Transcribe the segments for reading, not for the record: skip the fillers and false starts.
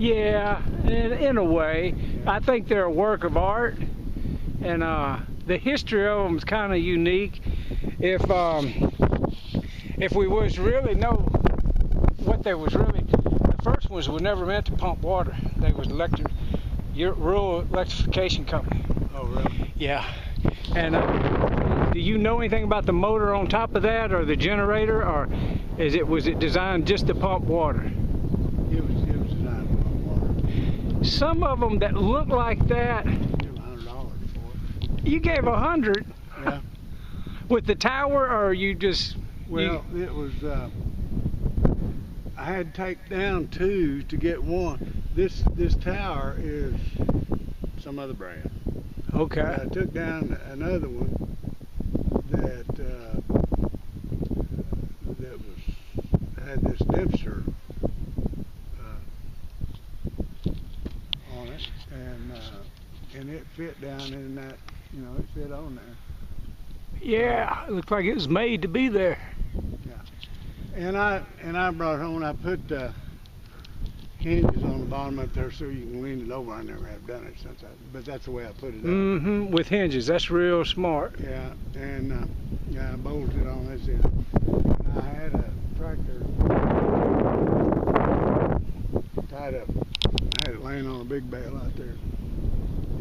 Yeah, in a way. I think they're a work of art, and the history of them is kind of unique. If we was really know what they was really, the first ones were never meant to pump water. They was rural electrification company. Oh, really? Yeah. And do you know anything about the motor on top of that, or the generator, or was it designed just to pump water? It was designed to pump water. Some of them that look like that. $100 for it. You gave $100. Yeah. With the tower, or you just? Well, it was. I had to take down 2 to get one. This tower is some other brand. Okay. I took down another one that had this dipster on it, and it fit down in that. It fit on there. Yeah, it looked like it was made to be there. Yeah. And I brought home. I put hinges on the bottom up there so you can lean it over. I never have done it since but that's the way I put it up. Mm-hmm. With hinges, that's real smart. Yeah, and I bolted it on this end. And I had a tractor tied up. I had it laying on a big bale out there,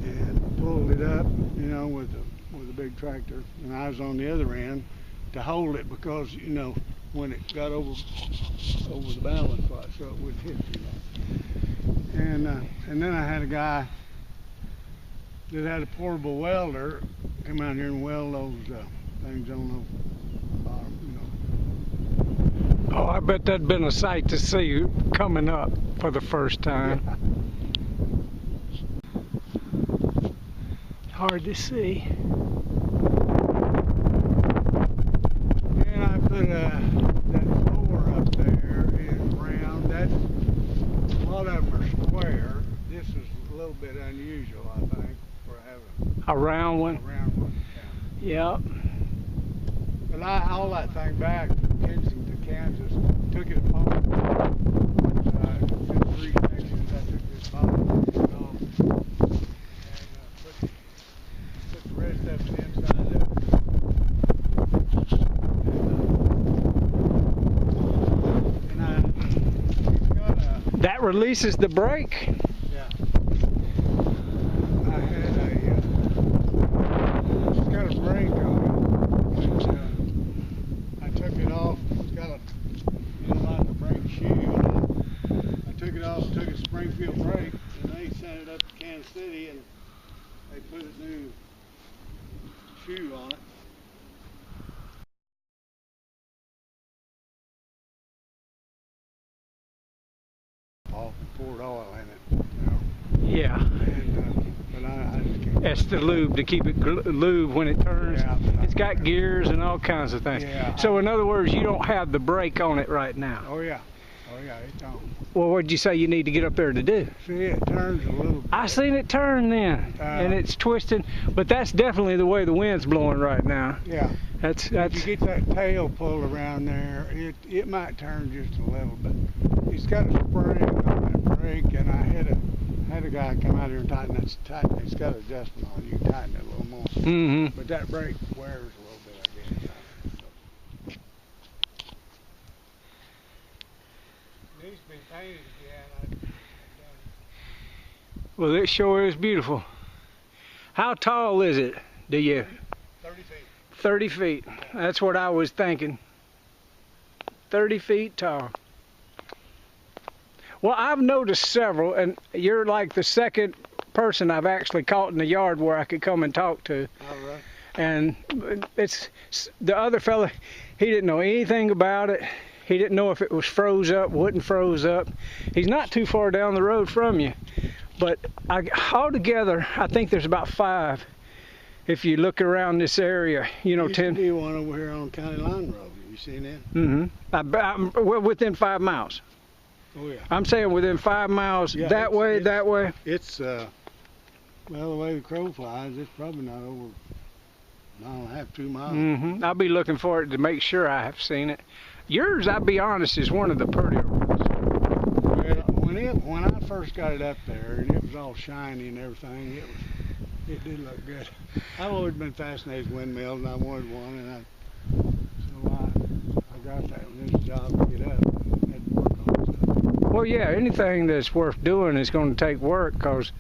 and pulled it up, with a big tractor. And I was on the other end to hold it because when it got over the balance spot, so it wouldn't hit too much. And then I had a guy that had a portable welder come out here and weld those things on the bottom, Oh, I bet that'd been a sight to see coming up for the first time. Yeah. Hard to see. And I put that floor up there is round. A lot of them are square. This is a little bit unusual, I think, for having A round one? a round one. Yeah. But I hauled that thing back from Kensington, Kansas, took it apart. Did 3 sections. I took this bottom piece off and put the rest of it inside of it. That releases the brake. Yeah. I had it's got a brake on it. And, I took it off. It's got like a brake shoe. I took it off, took a Springfield brake, and they sent it up to Kansas City, and they put a new shoe on it. Off and poured oil in it, Yeah. And, but I just can't. That's the lube to keep it lube when it turns. Yeah. It's got gears and all kinds of things. Yeah. So in other words, you don't have the brake on it right now. Oh yeah, it's on. Well, what did you say you need to get up there to do? See, it turns a little bit. I seen it turn then, and it's twisting, but that's definitely the way the wind's blowing right now. Yeah. That's. If you get that tail pulled around there, it might turn just a little, but it's got a spring on that brake, and I had a guy come out here and tighten it. It's got an adjustment on it. You can tighten it a little more. Mm-hmm. But that brake wears a little bit, I guess. So. It needs to be painted again. Well, it sure is beautiful. How tall is it? Do you? 30 feet. 30 feet. That's what I was thinking. 30 feet tall. Well, I've noticed several, and you're like the second person I've actually caught in the yard where I could come and talk to. All right. And it's the other fella, he didn't know anything about it. He didn't know if it was froze up, wouldn't froze up. He's not too far down the road from you. But altogether, I think there's about 5. If you look around this area, 10. Used to be one over here on County Line Road. Have you seen that? Mm-hmm. Well, within 5 miles. Oh yeah. I'm saying within 5 miles, Yeah, that way. It's well, the way the crow flies, it's probably not over a mile and a half, 2 miles. Mm-hmm. I'll be looking for it to make sure I have seen it. Yours, I'll be honest, is one of the prettier ones. When I first got it up there and it was all shiny and everything, it did look good. I've always been fascinated with windmills, and I wanted one, so I got that one. It's a job to get up and had to work on it. Well, yeah, anything that's worth doing is going to take work, because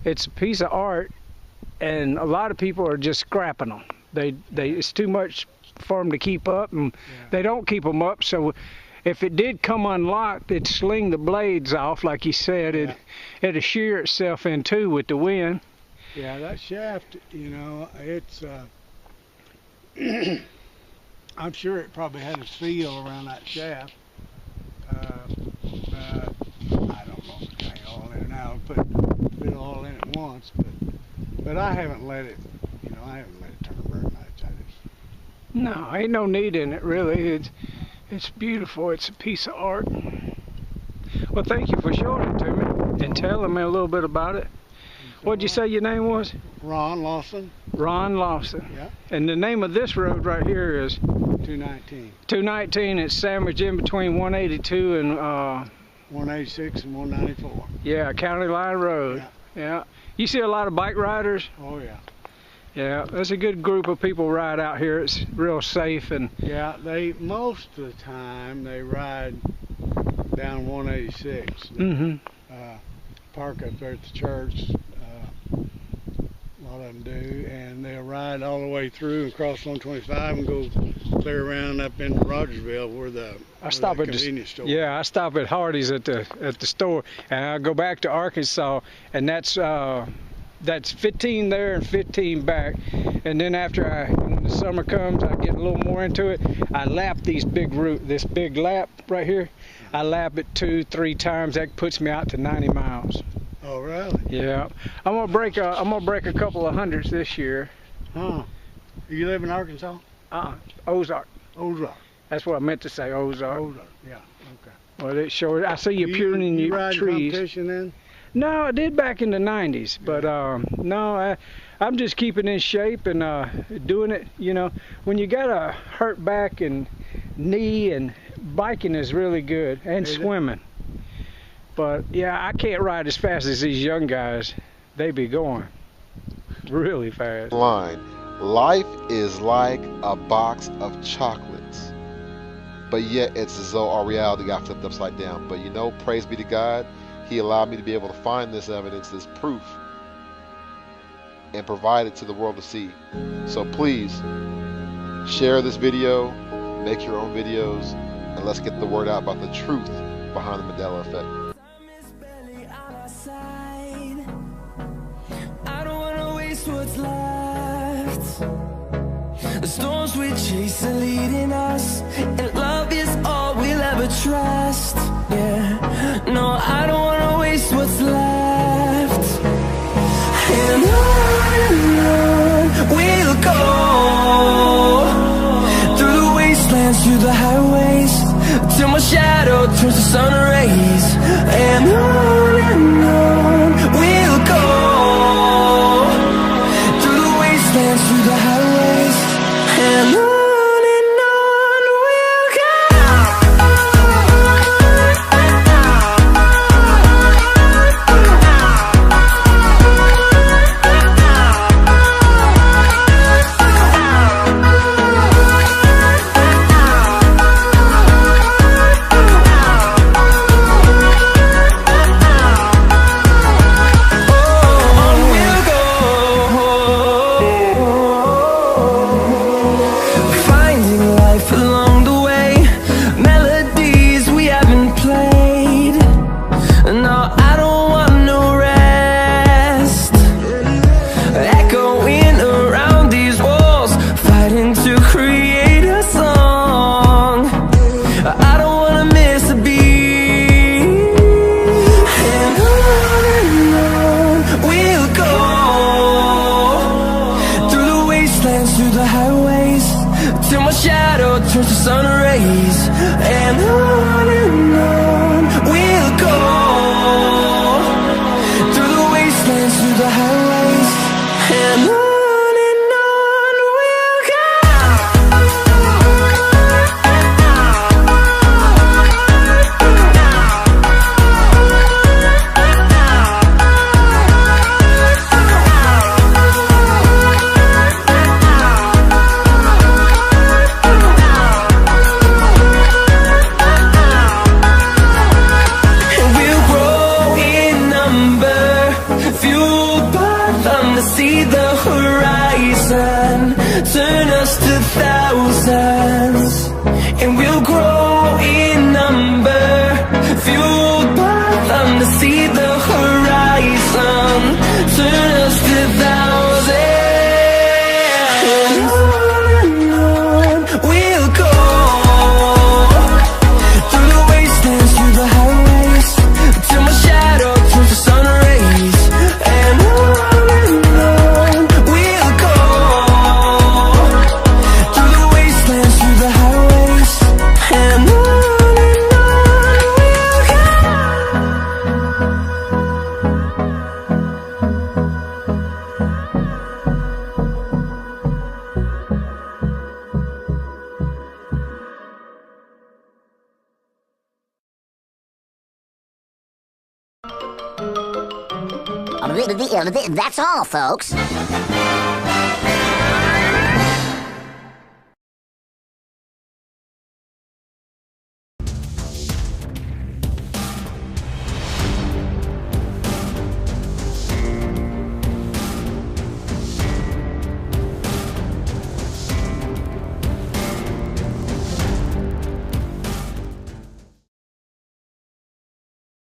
it's a piece of art, and a lot of people are just scrapping them. It's too much for them to keep up, and they don't keep them up. So if it did come unlocked, it'd sling the blades off, like you said. It'd shear itself in two with the wind. Yeah, that shaft, you know, it's I'm sure it probably had a seal around that shaft. I don't know if it's got all in it now. Put a bit of oil in it once, but I haven't let it, I haven't let it turn very much. No, ain't no need in it, really. It's beautiful. It's a piece of art. Well, thank you for showing it to me and telling me a little bit about it. What'd you say your name was? Ron Lawson. Ron Lawson. Yeah. And the name of this road right here is? 219. 219. It's sandwiched in between 182 and 186 and 194. Yeah, County Line Road. Yeah. You see a lot of bike riders? Oh yeah. Yeah, there's a good group of people ride out here. It's real safe, and yeah, most of the time they ride down 186. Mm-hmm. Park up there at the church. A lot of them do, and they'll ride all the way through and cross 125 and go clear around up into Rogersville where the convenience store. Yeah, I stop at Hardee's at the store, and I go back to Arkansas, and that's 15 there and 15 back. And then when the summer comes, I get a little more into it. I lap this big lap right here. I lap it 2-3 times. That puts me out to 90 miles. Oh, really? Yeah. I'm gonna break a couple of hundreds this year. Huh. You live in Arkansas? Ozark. Ozark. That's what I meant to say, Ozark. Ozark, yeah. Okay. Well, it sure. I see you peering in your ride trees. Competition then? No, I did back in the 90s, but no, I'm just keeping in shape and doing it. When you got a hurt back and knee, and biking is really good, and swimming. But yeah, I can't ride as fast as these young guys. They be going really fast. Life is like a box of chocolates, but yet it's as though our reality got flipped upside down. But praise be to God. He allowed me to be able to find this evidence, this proof, and provide it to the world to see. So please, share this video, make your own videos, and let's get the word out about the truth behind the Mandela effect. I don't want to waste what's left. The storms we chase are leading us, and love is all we'll ever trust. Yeah, no, I don't want to waste what's left. And on we'll go, through the wastelands, through the highways, till my shadow turns to sun rays. And on we'll go, through the wastelands, through the highways, and on. That's all, folks.